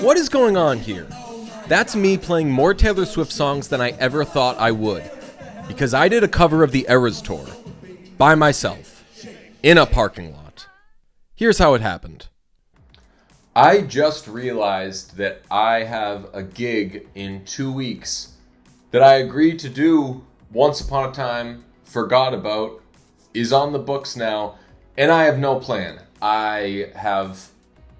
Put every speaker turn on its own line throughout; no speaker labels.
what is going on here? That's me playing more Taylor Swift songs than I ever thought I would. Because I did a cover of the Eras Tour. By myself. In a parking lot. Here's how it happened. I just realized that I have a gig in 2 weeks that I agreed to do once upon a time, forgot about, is on the books now, and I have no plan. I have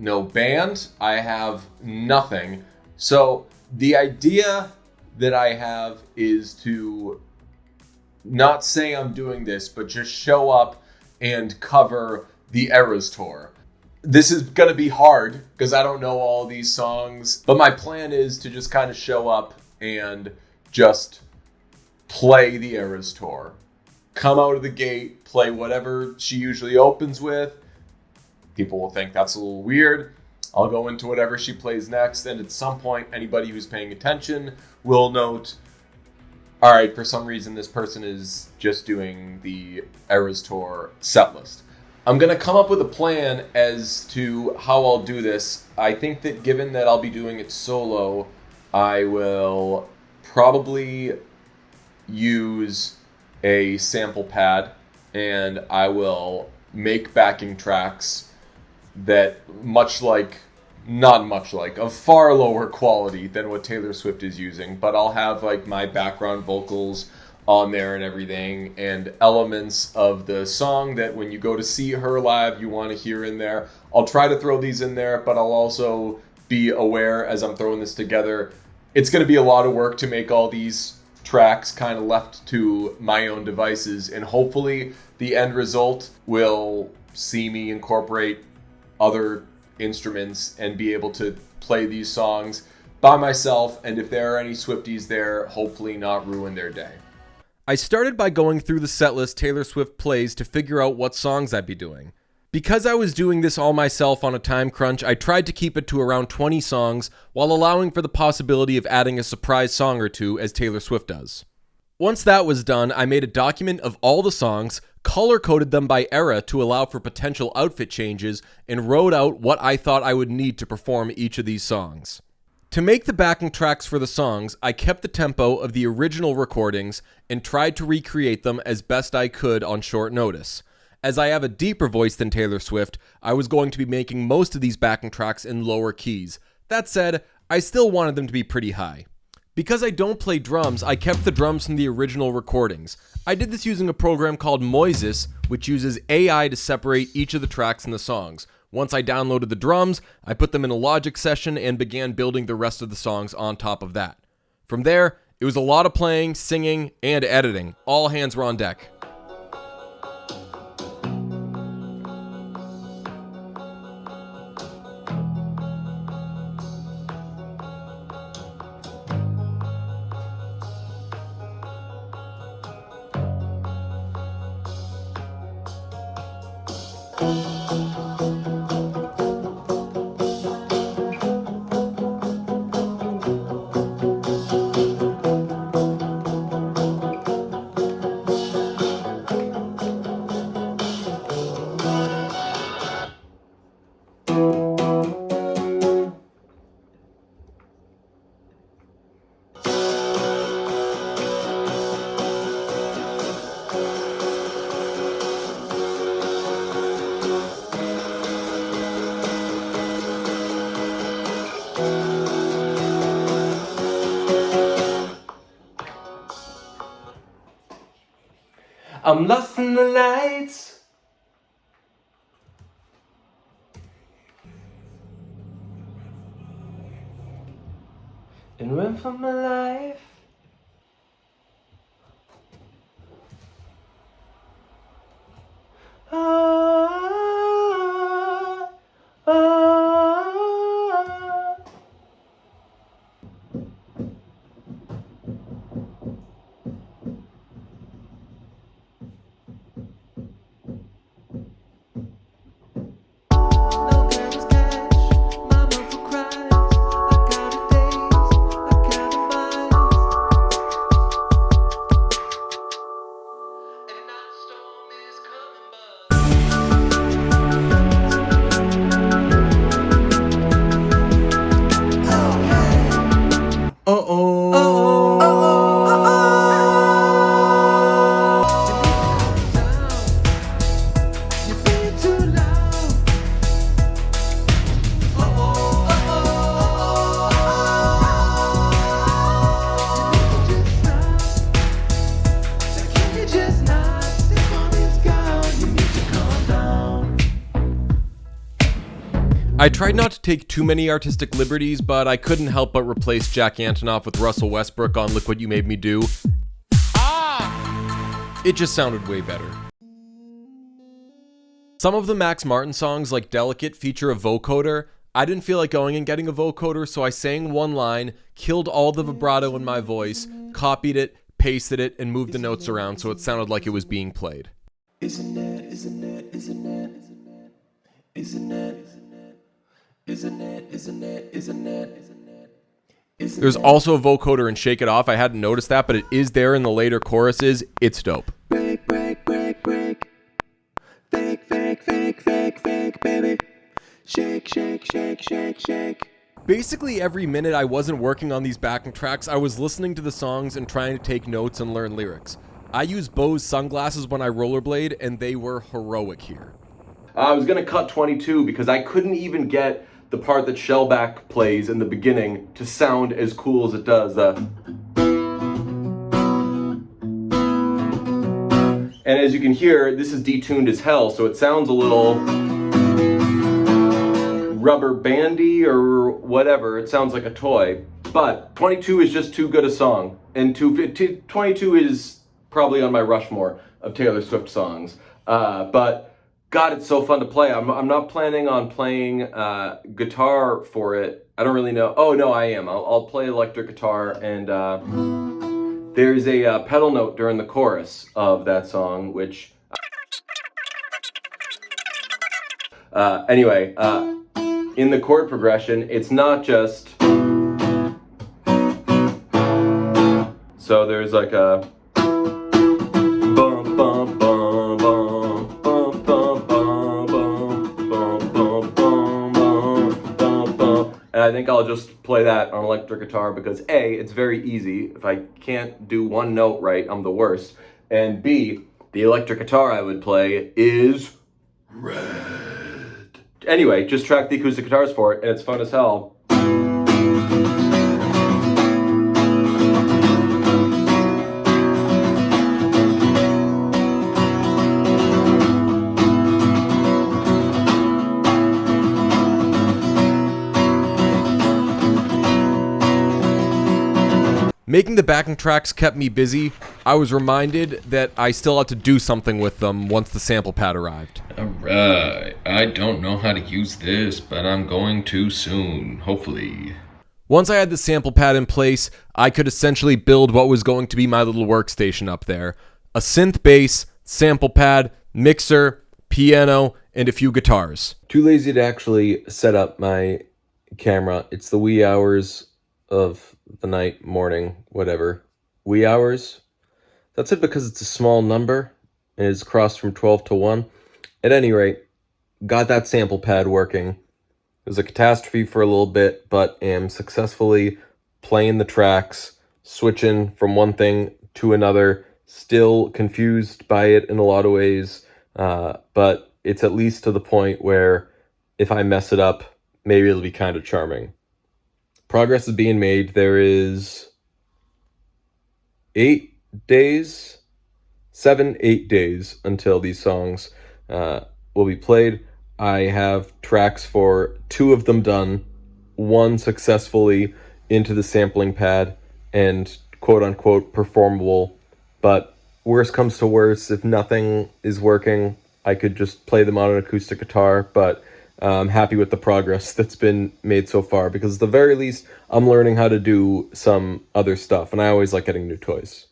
no band. I have nothing. So the idea that I have is to not say I'm doing this, but just show up and cover the Eras Tour. This is going to be hard because I don't know all these songs, but my plan is to just kind of show up and just play the Eras Tour. Come out of the gate, play whatever she usually opens with. People will think that's a little weird. I'll go into whatever she plays next, and at some point, anybody who's paying attention will note, all right, for some reason, this person is just doing the Eras Tour set list. I'm going to come up with a plan as to how I'll do this. I think that given that I'll be doing it solo, I will probably use a sample pad, and I will make backing tracks that of far lower quality than what Taylor Swift is using, but I'll have like my background vocals on there and everything, and elements of the song that when you go to see her live you want to hear in there. I'll try to throw these in there, but I'll also be aware as I'm throwing this together, it's going to be a lot of work to make all these tracks kind of left to my own devices, and hopefully the end result will see me incorporate other instruments and be able to play these songs by myself, and if there are any Swifties there, hopefully not ruin their day. I started by going through the set list Taylor Swift plays to figure out what songs I'd be doing. Because I was doing this all myself on a time crunch, I tried to keep it to around 20 songs while allowing for the possibility of adding a surprise song or two as Taylor Swift does. Once that was done, I made a document of all the songs, color-coded them by era to allow for potential outfit changes, and wrote out what I thought I would need to perform each of these songs. To make the backing tracks for the songs, I kept the tempo of the original recordings and tried to recreate them as best I could on short notice. As I have a deeper voice than Taylor Swift, I was going to be making most of these backing tracks in lower keys. That said, I still wanted them to be pretty high. Because I don't play drums, I kept the drums from the original recordings. I did this using a program called Moises, which uses AI to separate each of the tracks in the songs. Once I downloaded the drums, I put them in a Logic session and began building the rest of the songs on top of that. From there, it was a lot of playing, singing, and editing. All hands were on deck. I'm lost in the lights. And ran for my life. Ah, ah, ah. I tried not to take too many artistic liberties, but I couldn't help but replace Jack Antonoff with Russell Westbrook on Look What You Made Me Do. It just sounded way better. Some of the Max Martin songs, like Delicate, feature a vocoder. I didn't feel like going and getting a vocoder, so I sang one line, killed all the vibrato in my voice, copied it, pasted it, and moved the notes around so it sounded like it was being played.
Isn't it, isn't it, isn't it, isn't it, isn't it, isn't it, isn't it?
There's also a vocoder in Shake It Off. I hadn't noticed that, but it is there in the later choruses. It's dope.
Break, break, break, break. Fake, fake, fake, fake, fake, baby. Shake, shake, shake, shake, shake.
Basically every minute I wasn't working on these backing tracks, I was listening to the songs and trying to take notes and learn lyrics. I use Bose sunglasses when I rollerblade, and they were heroic here. I was going to cut 22 because I couldn't even get the part that Shellback plays in the beginning to sound as cool as it does. And as you can hear, this is detuned as hell, so it sounds a little rubber bandy or whatever. It sounds like a toy. But 22 is just too good a song. And 22 is probably on my Rushmore of Taylor Swift songs. But God, it's so fun to play. I'm not planning on playing guitar for it. I don't really know. Oh, no, I am. I'll play electric guitar, and there's a pedal note during the chorus of that song, which... Anyway, in the chord progression, it's not just... So there's like a... Bum, bum, bum, bum, bum, bum, bum, bum, bum, bum, bum, bum. And I think I'll just play that on electric guitar because A, it's very easy. If I can't do one note right, I'm the worst. And B, the electric guitar I would play is red. Anyway, just track the acoustic guitars for it, and it's fun as hell. Making the backing tracks kept me busy. I was reminded that I still had to do something with them once the sample pad arrived.
Alright, I don't know how to use this, but I'm going to soon, hopefully.
Once I had the sample pad in place, I could essentially build what was going to be my little workstation up there. A synth bass, sample pad, mixer, piano, and a few guitars. Too lazy to actually set up my camera. It's the wee hours of the night, morning, whatever. Wee hours? That's it because it's a small number and it's crossed from 12 to 1. At any rate, got that sample pad working. It was a catastrophe for a little bit, but am successfully playing the tracks, switching from one thing to another, still confused by it in a lot of ways, but it's at least to the point where if I mess it up, maybe it'll be kind of charming. Progress is being made. There is 8 days until these songs will be played. I have tracks for 2 of them done, 1 successfully into the sampling pad and quote-unquote performable, but worst comes to worst, if nothing is working, I could just play them on an acoustic guitar, but I'm happy with the progress that's been made so far, because at the very least, I'm learning how to do some other stuff, and I always like getting new toys.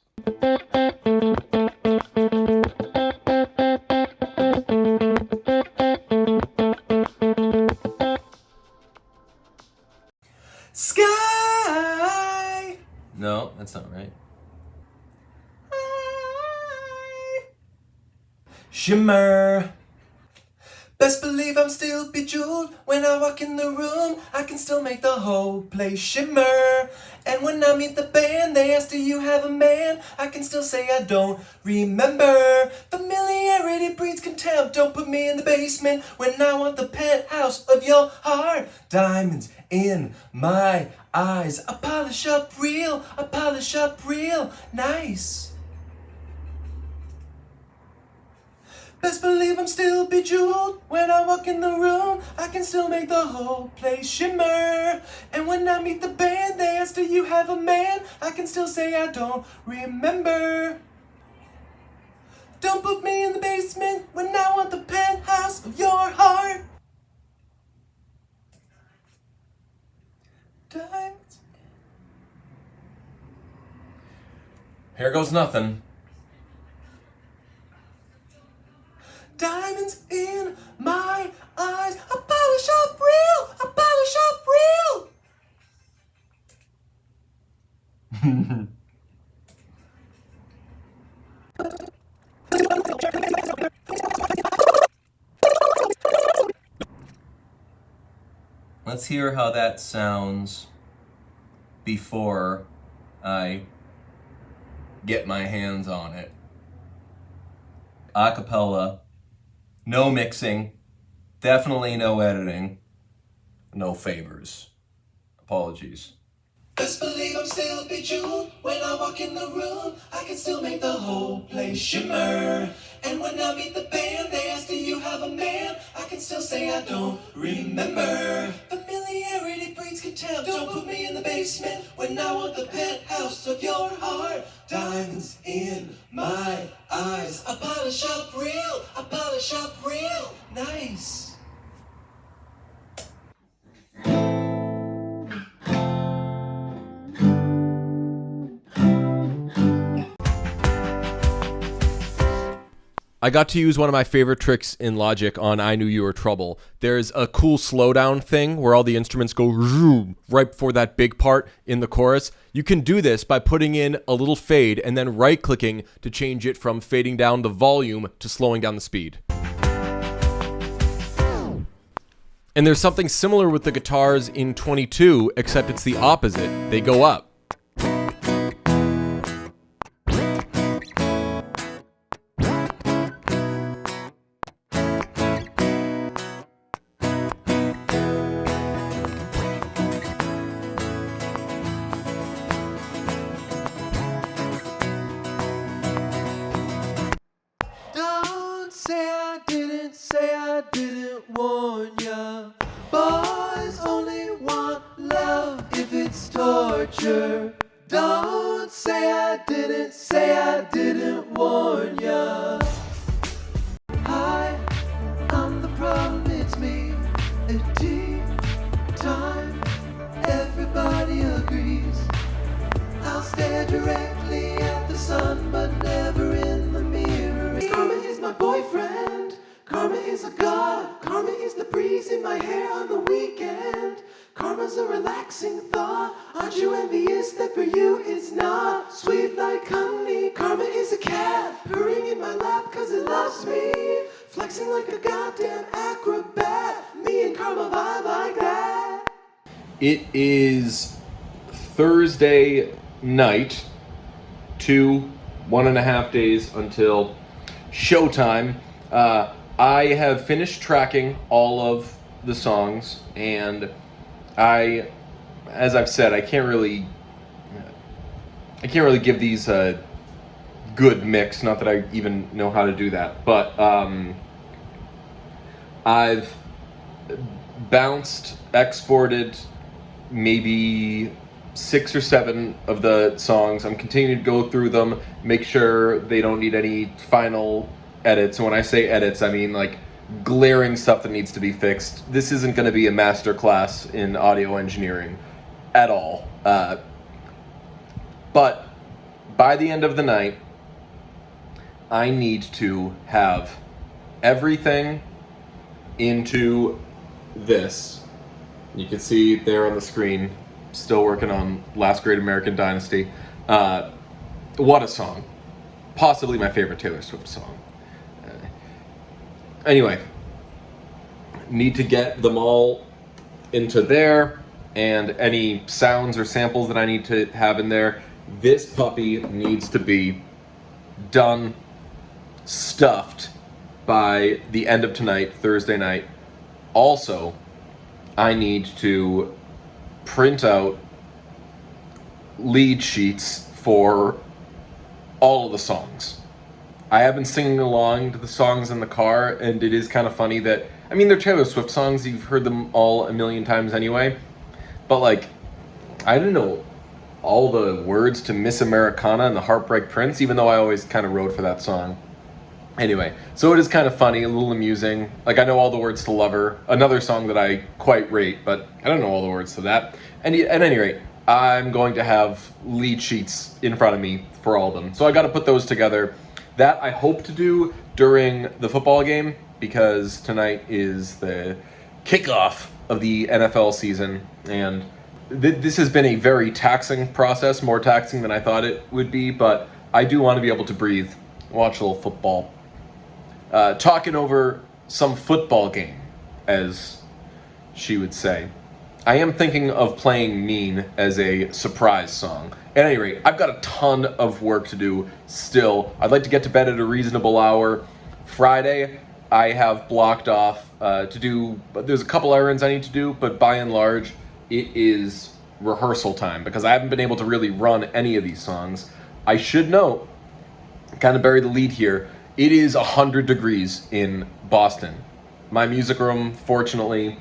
Sky!
No, that's not right.
Shimmer. Best believe I'm still bejeweled. When I walk in the room, I can still make the whole place shimmer. And when I meet the band, they ask, do you have a man? I can still say I don't remember. Familiarity breeds contempt. Don't put me in the basement when I want the penthouse of your heart. Diamonds in my eyes. I polish up real nice. Best believe I'm still bejeweled. When I walk in the room, I can still make the whole place shimmer. And when I meet the band, they ask, do you have a man? I can still say I don't remember. Don't put me in the basement when I want the penthouse of your heart. Diamonds. Here goes nothing. Diamonds in my eyes. I polish up real. I polish up real. Let's hear how that sounds before I get my hands on it. Acapella, no mixing, definitely no editing, no favors. Apologies. Best believe I'm still bejeweled. When I walk in the room, I can still make the whole place shimmer. And when I meet the band, they ask, do you have a man? I can still say I don't remember. Familiarity breeds contempt. Don't put me in the basement when I want the penthouse of your heart. Diamonds in my eyes. I polish up real. I polish up real. Nice.
I got to use one of my favorite tricks in Logic on I Knew You Were Trouble. There's a cool slowdown thing where all the instruments go zoom right before that big part in the chorus. You can do this by putting in a little fade and then right-clicking to change it from fading down the volume to slowing down the speed. And there's something similar with the guitars in 22, except it's the opposite. They go up.
Say I didn't warn ya. Boys only want love if it's torture. Don't say I didn't warn ya. Hi, I'm the problem, it's me. At tea time, everybody agrees. I'll stare directly at the sun, but never in the mirror. Karma is my boyfriend. Karma is a god. Karma is the breeze in my hair on the weekend. Karma's a relaxing thought. Aren't you envious that for you it's not sweet like honey? Karma is a cat purring in my lap cause it loves me. Flexing like a goddamn acrobat. Me and Karma vibe like that.
It is Thursday night, 1.5 days until showtime. I have finished tracking all of the songs, and as I've said, I can't really give these a good mix. Not that I even know how to do that, but I've bounced, exported maybe 6 or 7 of the songs. I'm continuing to go through them, make sure they don't need any final edits. And when I say edits, I mean like glaring stuff that needs to be fixed. This isn't going to be a master class in audio engineering at all. But by the end of the night, I need to have everything into this. You can see there on the screen, still working on Last Great American Dynasty. What a song. Possibly my favorite Taylor Swift song. Anyway, need to get them all into there, and any sounds or samples that I need to have in there. This puppy needs to be done, stuffed by the end of tonight, Thursday night. Also, I need to print out lead sheets for all of the songs. I have been singing along to the songs in the car, and it is kind of funny that, I mean, they're Taylor Swift songs, you've heard them all a million times anyway, but like, I didn't know all the words to Miss Americana and the Heartbreak Prince, even though I always kind of wrote for that song. Anyway, so it is kind of funny, a little amusing. Like, I know all the words to Lover, another song that I quite rate, but I don't know all the words to that. And at any rate, I'm going to have lead sheets in front of me for all of them. So I got to put those together. That I hope to do during the football game, because tonight is the kickoff of the NFL season, and this has been a very taxing process, more taxing than I thought it would be, but I do want to be able to breathe, watch a little football. Talking over some football game, as she would say. I am thinking of playing Mean as a surprise song. At any rate, I've got a ton of work to do still. I'd like to get to bed at a reasonable hour. Friday, I have blocked off to do, there's a couple errands I need to do, but by and large, it is rehearsal time because I haven't been able to really run any of these songs. I should note, kind of bury the lead here, it is 100 degrees in Boston. My music room, fortunately,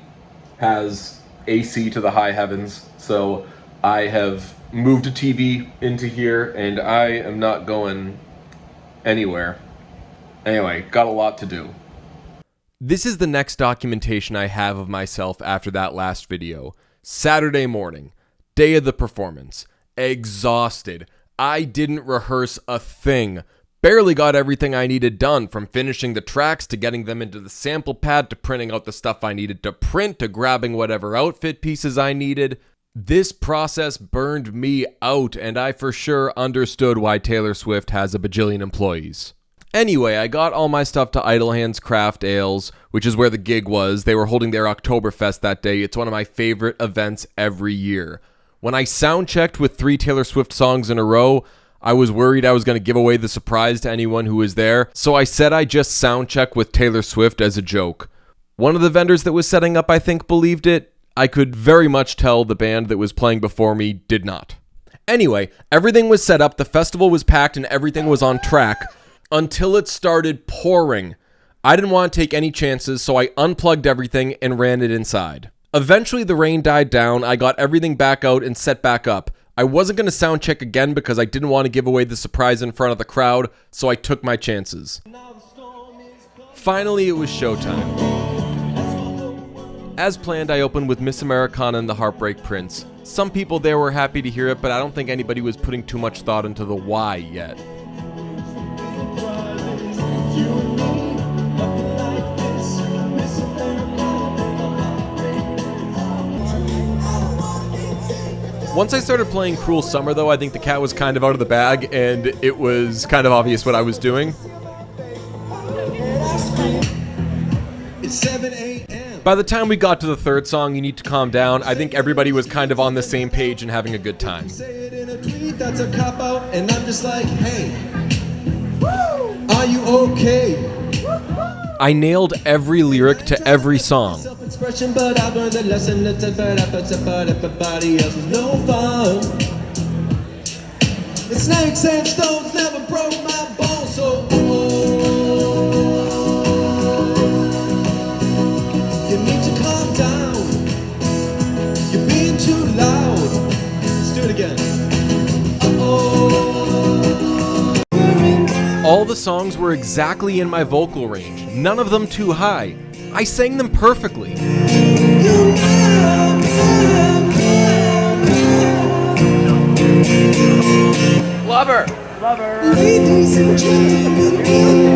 has AC to the high heavens, so I have moved a TV into here, and I am not going anywhere. Anyway, got a lot to do.
This is the next documentation I have of myself after that last video. Saturday morning, day of the performance. Exhausted. I didn't rehearse a thing. Barely got everything I needed done, from finishing the tracks to getting them into the sample pad to printing out the stuff I needed to print to grabbing whatever outfit pieces I needed. This process burned me out, and I for sure understood why Taylor Swift has a bajillion employees. Anyway, I got all my stuff to Idle Hands Craft Ales, which is where the gig was. They were holding their Oktoberfest that day. It's one of my favorite events every year. When I sound checked with 3 Taylor Swift songs in a row, I was worried I was going to give away the surprise to anyone who was there, so I said I just sound check with Taylor Swift as a joke. One of the vendors that was setting up, I think, believed it. I could very much tell the band that was playing before me did not. Anyway, everything was set up, the festival was packed, and everything was on track until it started pouring. I didn't want to take any chances, so I unplugged everything and ran it inside. Eventually, the rain died down, I got everything back out and set back up. I wasn't going to sound check again because I didn't want to give away the surprise in front of the crowd, so I took my chances. Finally, it was showtime. As planned, I opened with Miss Americana and the Heartbreak Prince. Some people there were happy to hear it, but I don't think anybody was putting too much thought into the why yet. Once I started playing Cruel Summer, though, I think the cat was kind of out of the bag, and it was kind of obvious what I was doing.
It's 7 a.m.
By the time we got to the third song, You Need to Calm Down, I think everybody was kind of on the same page and having a good time.
Say it in a tweet, that's a cop out, and I'm just like, hey, are you okay?
I nailed every lyric to every song.
Self-expression, but I learned the lesson that everybody else is no fun. The snakes and stones never broke my bones, so you need to calm down. You're being too loud. Let's do it again.
All the songs were exactly in my vocal range, none of them too high. I sang them perfectly.
Lover!
Ladies and gentlemen,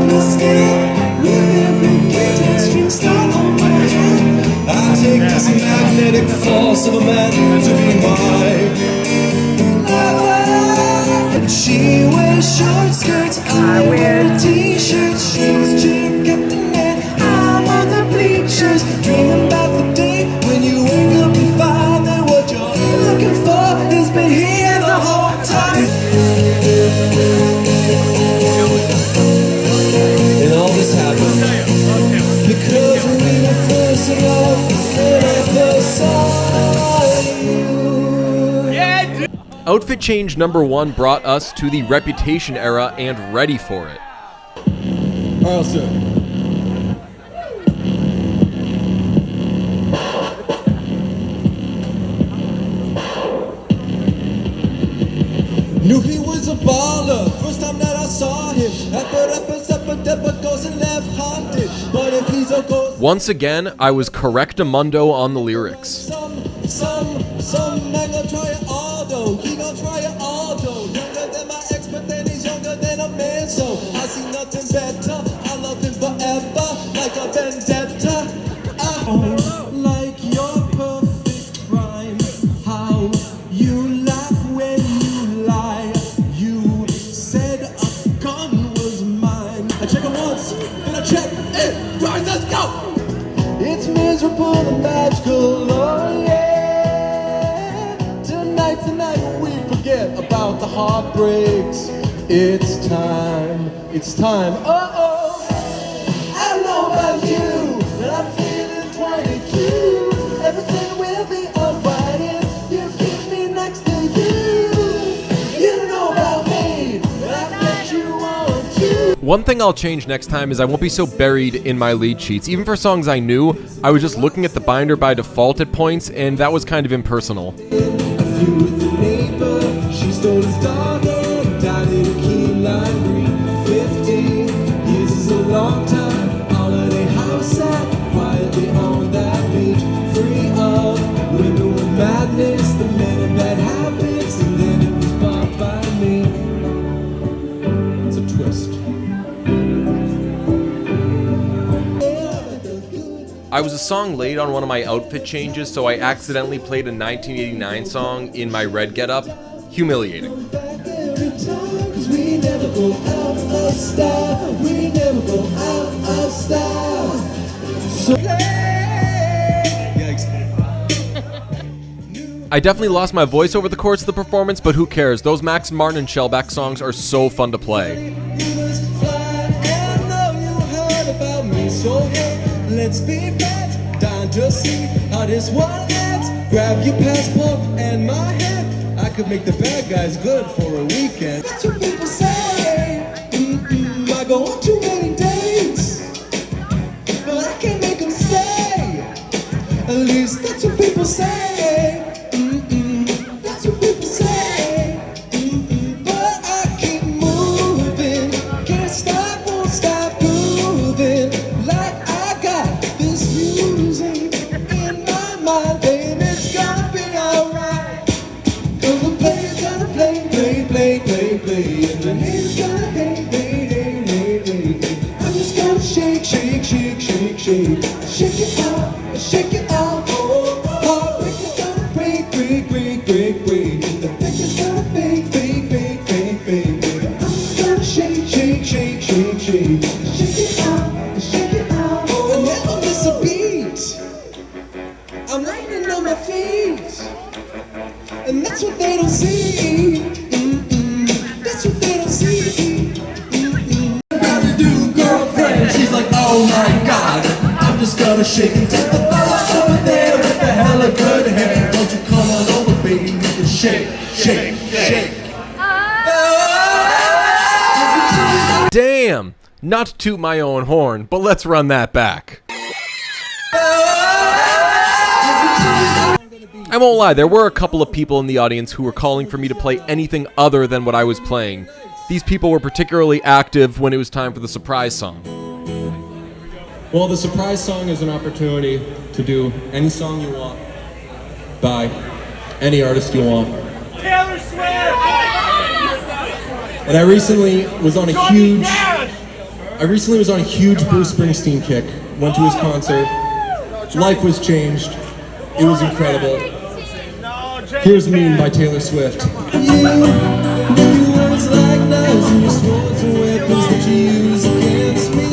with every guitar string start on my hand.
I take this magnetic force of a man to be mine. And she wears short skirts, I wear t-shirts. She's chick at the net, I'm on the bleachers, dreaming about the day when you wake up and find that what you're looking for has been here the whole time. And all this happened because we were first in love when I first saw you.
Outfit change number 1 brought us to the Reputation era and Ready for It.
Carlson. Knew he was a baller, first time that I saw him. Goes and left haunted. But if he's a ghost,
Once again, I was correctamundo on the lyrics.
some man gonna try it all though. He gonna try it all though. Younger than my ex, but then he's younger than a man. So I see nothing better. I love him forever, like a vendetta. Like your perfect crime. How you laugh when you lie. You said a gun was mine. I check it once, then I check it. Right, let's go. It's miserable and magical, oh yeah. Tonight's the night when we forget about the heartbreaks. It's time, oh. I don't know about you, but I'm feeling 22. Everything will be alright if you keep me next to you. You don't know about me, but I bet you want to.
One thing I'll change next time is I won't be so buried in my lead sheets. Even for songs I knew, I was just looking at the binder by default at points, and that was kind of impersonal.
I flew with the neighbor, she stole his daughter, died in a key lime green. 15 years is a long time. Holiday house sat quietly on that beach, free of women with madness, the men of bad habits, and then it was bought by me. It's a twist.
I was a song late on one of my outfit changes, so I accidentally played a 1989 song in my red getup. Humiliating.
Back every time, 'cause we never go out of style. We never go out of style. So yikes.
I definitely lost my voice over the course of the performance, but who cares? Those Max Martin and Shellback songs are so fun to play.
You must fly, and I know you heard about me. So hey, let's be friends. Down to see how this one ends. Grab your passport and my hand. I could make the bad guys good for a weekend. That's what people say. I go on too many dates, but I can't make them stay. At least that's what people say. That's what people say. But I keep moving. Can't stop, won't stop moving. Like I got this music in my mind, and it's gonna be alright. 'Cause the player's gonna play, and the haters gonna hate. I'm just gonna shake, shake it out, oh. Heartbreak is gonna break. The break is gonna fake. I'm just gonna shake it out, oh. I never miss a beat. I'm landing on my feet. And that's what they don't see. That's what they don't see. About to do, girlfriend. She's like, oh my god. I'm just gonna shake and take the fella over there with the hella good hair. Won't you come on over, baby? We can shake.
Damn! Not to toot my own horn, but let's run that back. I won't lie, there were a couple of people in the audience who were calling for me to play anything other than what I was playing. These people were particularly active when it was time for the surprise song.
Well, the surprise song is an opportunity to do any song you want by any artist you want.
Taylor Swift!
And I recently was on a huge Bruce Springsteen kick. Went to his concert. Life was changed. It was incredible. Here's Mean by Taylor Swift. You words like knives and your swords and weapons that you use against me.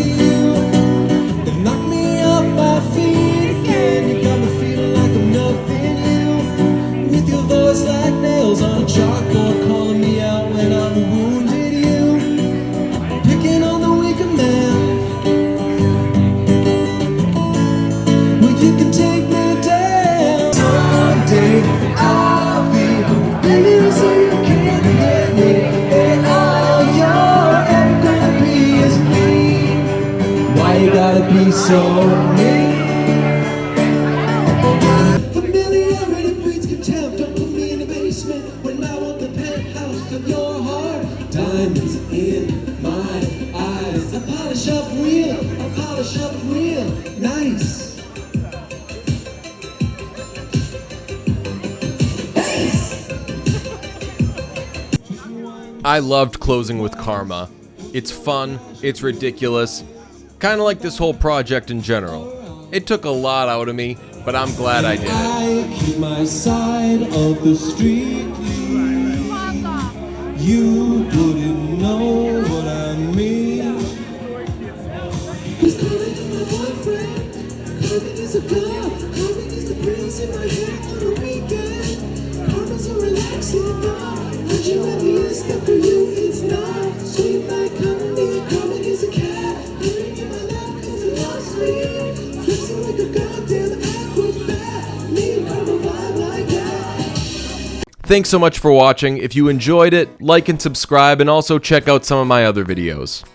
They've knocked me off my feet again. You got me feeling like I'm nothing new. With your voice like nails on a chalkboard, calling me out when I've wounded you. Picking on the weaker man. Well, you can take me down. Someday I'll be the so you can't get me. And all you're ever gonna be is me. so mean. Familiarity breeds contempt. Don't put me in the basement when I want the penthouse of your heart. Diamonds in my eyes. I polish up real nice.
I loved closing with Karma. It's fun, it's ridiculous, kind of like this whole project in general. It took a lot out of me, but I'm glad I did it.
I keep my side of the street. You wouldn't know what I mean. He's calling for my boyfriend. Carmen is a girl. Carmen is the breeze in my hair on the weekend. Karma's a relaxing thought. Would you ever use that for you? It's not sweet like honey. Carmen is a cat. Living in my lap 'cause it loves me. Flexing like a goddamn acrobat. Me and Karma vibe like that.
Thanks so much for watching. If you enjoyed it, like and subscribe, and also check out some of my other videos.